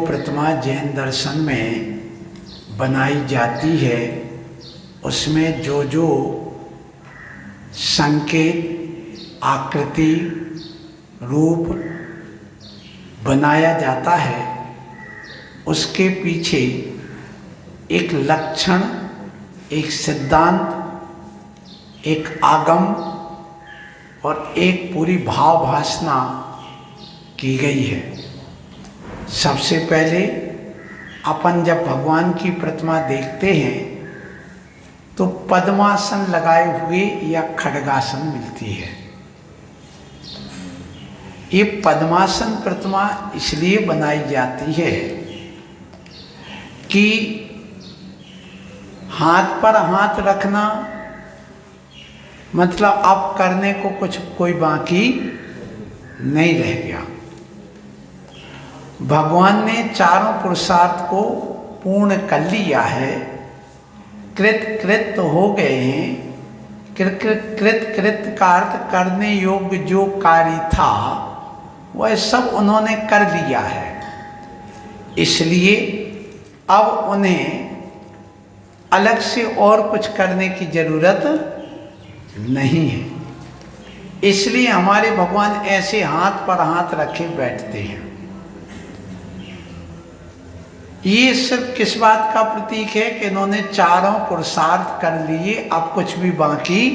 प्रतिमा जैन दर्शन में बनाई जाती है, उसमें जो जो संकेत, आकृति, रूप बनाया जाता है, उसके पीछे एक लक्षण, एक सिद्धांत, एक आगम और एक पूरी भाव भासना की गई है। सबसे पहले अपन जब भगवान की प्रतिमा देखते हैं तो पद्मासन लगाए हुए या खड्गासन मिलती है। ये पद्मासन प्रतिमा इसलिए बनाई जाती है कि हाथ पर हाथ रखना मतलब अब करने को कुछ कोई बाकी नहीं रह गया। भगवान ने चारों पुरुषार्थ को पूर्ण कर लिया है, कृत हो गए हैं। कृत का अर्थ करने योग्य जो कार्य था वह सब उन्होंने कर लिया है, इसलिए अब उन्हें अलग से और कुछ करने की जरूरत नहीं है। इसलिए हमारे भगवान ऐसे हाथ पर हाथ रखे बैठते हैं। ये सिर्फ किस बात का प्रतीक है कि इन्होंने चारों पुरुषार्थ कर लिए, अब कुछ भी बाकी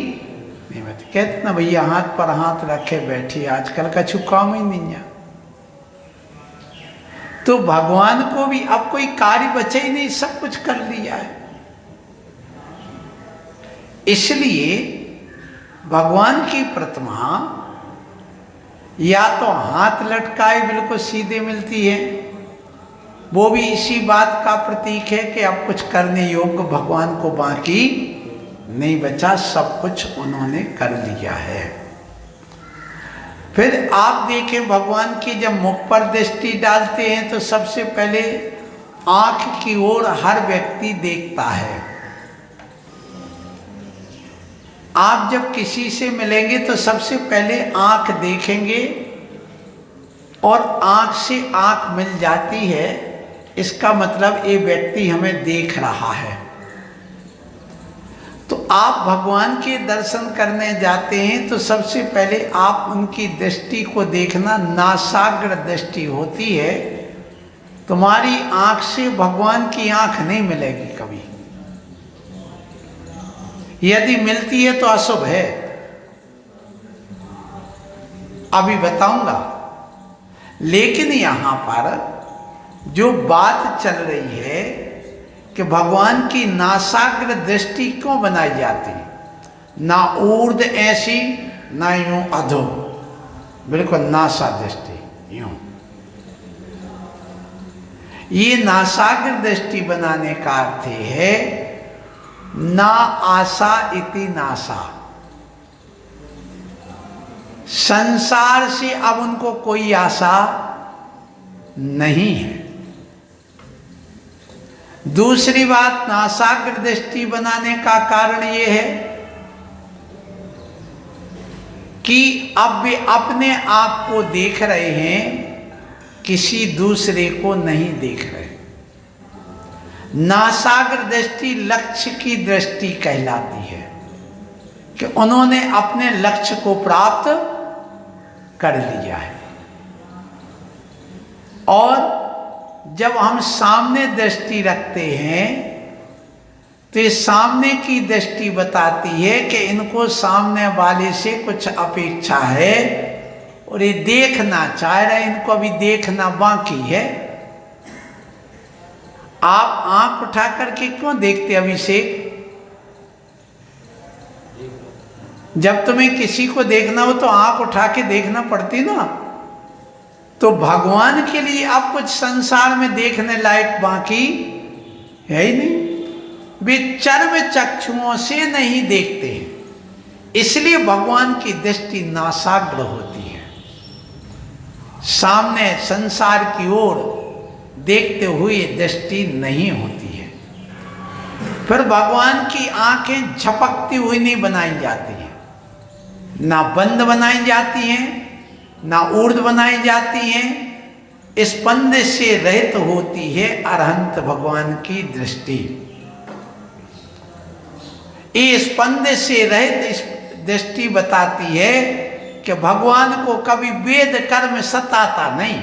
नहीं बचे। कहते ना भैया हाथ पर हाथ रखे बैठे, आजकल का काम ही नहीं है। तो भगवान को भी अब कोई कार्य बचे ही नहीं, सब कुछ कर लिया है। इसलिए भगवान की प्रतिमा या तो हाथ लटकाए बिल्कुल सीधे मिलती है, वो भी इसी बात का प्रतीक है कि अब कुछ करने योग्य भगवान को बाकी नहीं बचा, सब कुछ उन्होंने कर लिया है। फिर आप देखें भगवान की जब मुख पर दृष्टि डालते हैं तो सबसे पहले आंख की ओर हर व्यक्ति देखता है। आप जब किसी से मिलेंगे तो सबसे पहले आंख देखेंगे और आंख से आंख मिल जाती है, इसका मतलब ये व्यक्ति हमें देख रहा है। तो आप भगवान के दर्शन करने जाते हैं तो सबसे पहले आप उनकी दृष्टि को देखना, नासाग्र दृष्टि होती है। तुम्हारी आंख से भगवान की आंख नहीं मिलेगी कभी, यदि मिलती है तो अशुभ है, अभी बताऊंगा। लेकिन यहां पर जो बात चल रही है कि भगवान की नासाग्र दृष्टि क्यों बनाई जाती, ना ऊर्ध ऐसी ना यूं अधो, बिल्कुल नासा दृष्टि यूं। ये नासाग्र दृष्टि बनाने का अर्थ है ना आशा इति नासा, संसार से अब उनको कोई आशा नहीं है। दूसरी बात, नासाग्र दृष्टि बनाने का कारण यह है कि अब वे अपने आप को देख रहे हैं, किसी दूसरे को नहीं देख रहे। नासाग्र दृष्टि लक्ष्य की दृष्टि कहलाती है कि उन्होंने अपने लक्ष्य को प्राप्त कर लिया है। और जब हम सामने दृष्टि रखते हैं तो ये सामने की दृष्टि बताती है कि इनको सामने वाले से कुछ अपेक्षा है और ये देखना चाह रहे, इनको अभी देखना बाकी है। आप आंख उठा करके क्यों देखते अभिषेक? जब तुम्हें किसी को देखना हो तो आंख उठा के देखना पड़ती ना। तो भगवान के लिए अब कुछ संसार में देखने लायक बाकी है ही नहीं। वे चर्म चक्षुओं से नहीं देखते हैं, इसलिए भगवान की दृष्टि नासाग्र होती है। सामने संसार की ओर देखते हुए दृष्टि नहीं होती है। फिर भगवान की आंखें झपकती हुई नहीं बनाई जाती हैं, ना बंद बनाई जाती हैं, ना ऊर्ध्व बनाई जाती हैं, स्पंद से रहित होती है अरहंत भगवान की दृष्टि। ये स्पंद से रहित दृष्टि बताती है कि भगवान को कभी वेद कर्म सताता नहीं,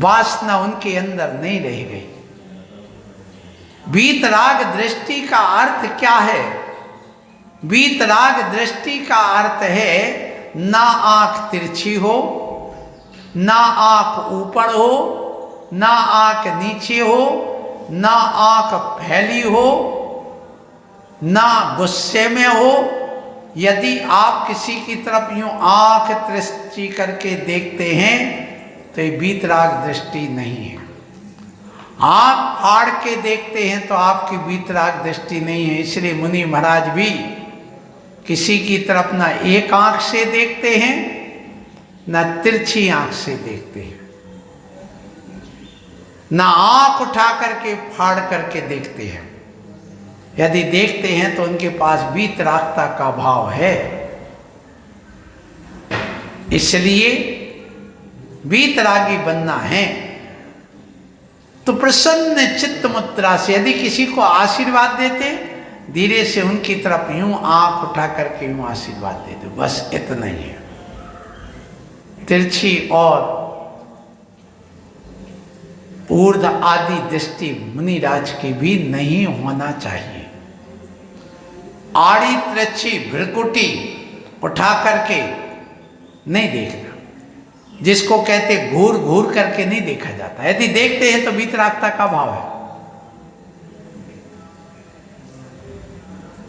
वासना उनके अंदर नहीं रह गई। वीतराग दृष्टि का अर्थ क्या है? वीतराग दृष्टि का अर्थ है ना आंख तिरछी हो, ना आंख ऊपर हो, ना आंख नीचे हो, ना आंख फैली हो, ना गुस्से में हो। यदि आप किसी की तरफ यूं आंख दृष्टि करके देखते हैं तो ये वीतराग दृष्टि नहीं है। आंख फाड़ के देखते हैं तो आपकी वीतराग दृष्टि नहीं है। इसलिए मुनि महाराज भी किसी की तरफ ना एक आंख से देखते हैं, ना तिरछी आंख से देखते हैं, ना आंख उठा करके फाड़ करके देखते हैं। यदि देखते हैं तो उनके पास वीतरागता का भाव है। इसलिए वीतरागी बनना है तो प्रसन्न चित्त मुद्रा से यदि किसी को आशीर्वाद देते, धीरे से उनकी तरफ यूं आंख उठा करके यूं आशीर्वाद दे दो, बस इतना ही है। तिरछी और ऊर्ध्व आदि दृष्टि मुनिराज की भी नहीं होना चाहिए। आड़ी तिरछी भ्रकुटी उठा करके नहीं देखना, जिसको कहते घूर घूर करके नहीं देखा जाता। यदि देखते हैं तो वीतरागता का भाव है।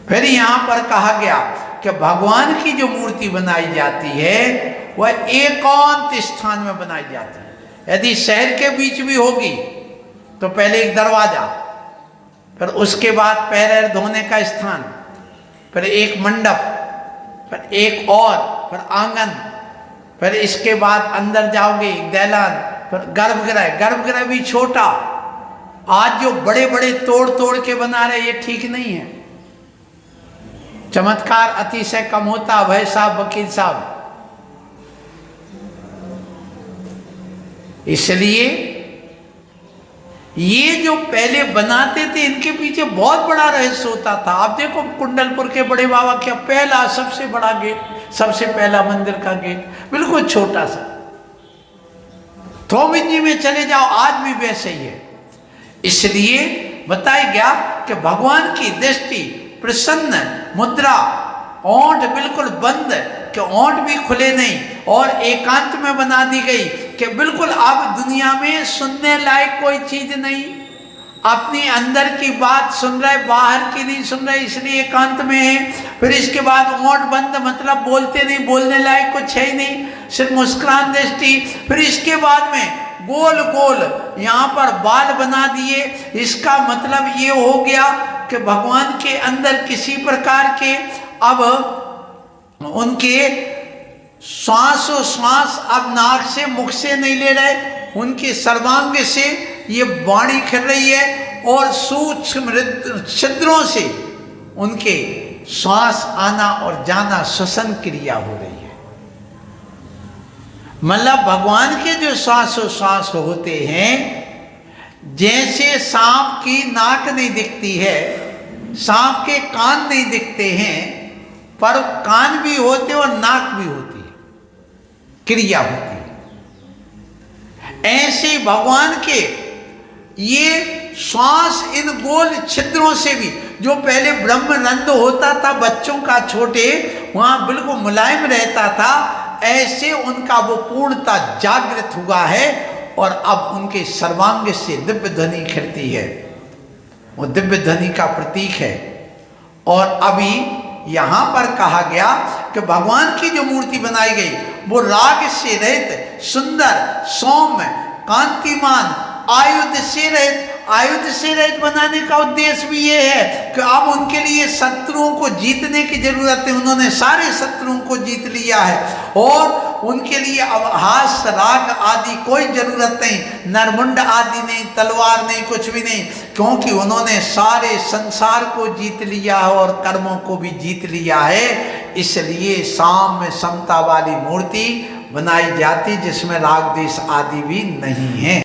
फिर यहां पर कहा गया कि भगवान की जो मूर्ति बनाई जाती है वह एकांत स्थान में बनाई जाती है। यदि शहर के बीच भी होगी तो पहले एक दरवाजा, फिर उसके बाद पैर धोने का स्थान, फिर एक मंडप, फिर एक और, फिर आंगन, फिर इसके बाद अंदर जाओगे दैलान, फिर गर्भगृह। गर्भगृह भी छोटा। आज जो बड़े बड़े तोड़ तोड़ के बना रहे, ये ठीक नहीं है। चमत्कार अतिशय कम होता। भाई साहब, वकील साहब, इसलिए ये जो पहले बनाते थे इनके पीछे बहुत बड़ा रहस्य होता था। आप देखो कुंडलपुर के बड़े बाबा क्या पहला सबसे बड़ा गेट, सबसे पहला मंदिर का गेट बिल्कुल छोटा सा। थोबिंजी में चले जाओ, आज भी वैसे ही है। इसलिए बताया गया कि भगवान की दृष्टि प्रसन्न मुद्रा, ओंठ बिल्कुल बंद, कि ओंठ भी खुले नहीं, और एकांत में बना दी गई कि बिल्कुल अब दुनिया में सुनने लायक कोई चीज नहीं। अपनी अंदर की बात सुन रहे, बाहर की नहीं सुन रहे, इसलिए एकांत में है। फिर इसके बाद ओंठ बंद, मतलब बोलते नहीं, बोलने लायक कुछ है ही नहीं, सिर्फ मुस्कुरान दृष्टि। फिर इसके बाद में गोल गोल यहाँ पर बाल बना दिए। इसका मतलब ये हो गया कि भगवान के अंदर किसी प्रकार के अब उनके श्वास अब नाक से मुख से नहीं ले रहे, उनके सर्वांग से ये वाणी खिल रही है और सूक्ष्म छिद्रों से उनके श्वास आना और जाना, श्वसन क्रिया हो रही है। मतलब भगवान के जो श्वास होते हैं, जैसे सांप की नाक नहीं दिखती है, सांप के कान नहीं दिखते हैं, पर कान भी होते और नाक भी होती है, क्रिया होती है। ऐसे भगवान के ये श्वास इन गोल छिद्रों से भी, जो पहले ब्रह्मरंध्र होता था बच्चों का छोटे, वहां बिल्कुल मुलायम रहता था, ऐसे उनका वो पूर्णता जागृत हुआ है और अब उनके सर्वांग से दिव्य ध्वनि खिलती है। वो दिव्य ध्वनि का प्रतीक है। और अभी यहां पर कहा गया कि भगवान की जो मूर्ति बनाई गई वो राग से रहित, सुंदर, सौम्य, कांतिमान, आयुध से रहित। आयुध से रहित बनाने का उद्देश्य भी ये है कि अब उनके लिए शत्रुओं को जीतने की जरूरत है। उन्होंने सारे शत्रुओं को जीत लिया है और उनके लिए अब हास्य राग आदि कोई जरूरत नहीं, नरमुंड आदि नहीं, तलवार नहीं, कुछ भी नहीं, क्योंकि उन्होंने सारे संसार को जीत लिया है और कर्मों को भी जीत लिया है। इसलिए साम्य समता वाली मूर्ति बनाई जाती जिसमें राग द्वेष आदि भी नहीं है।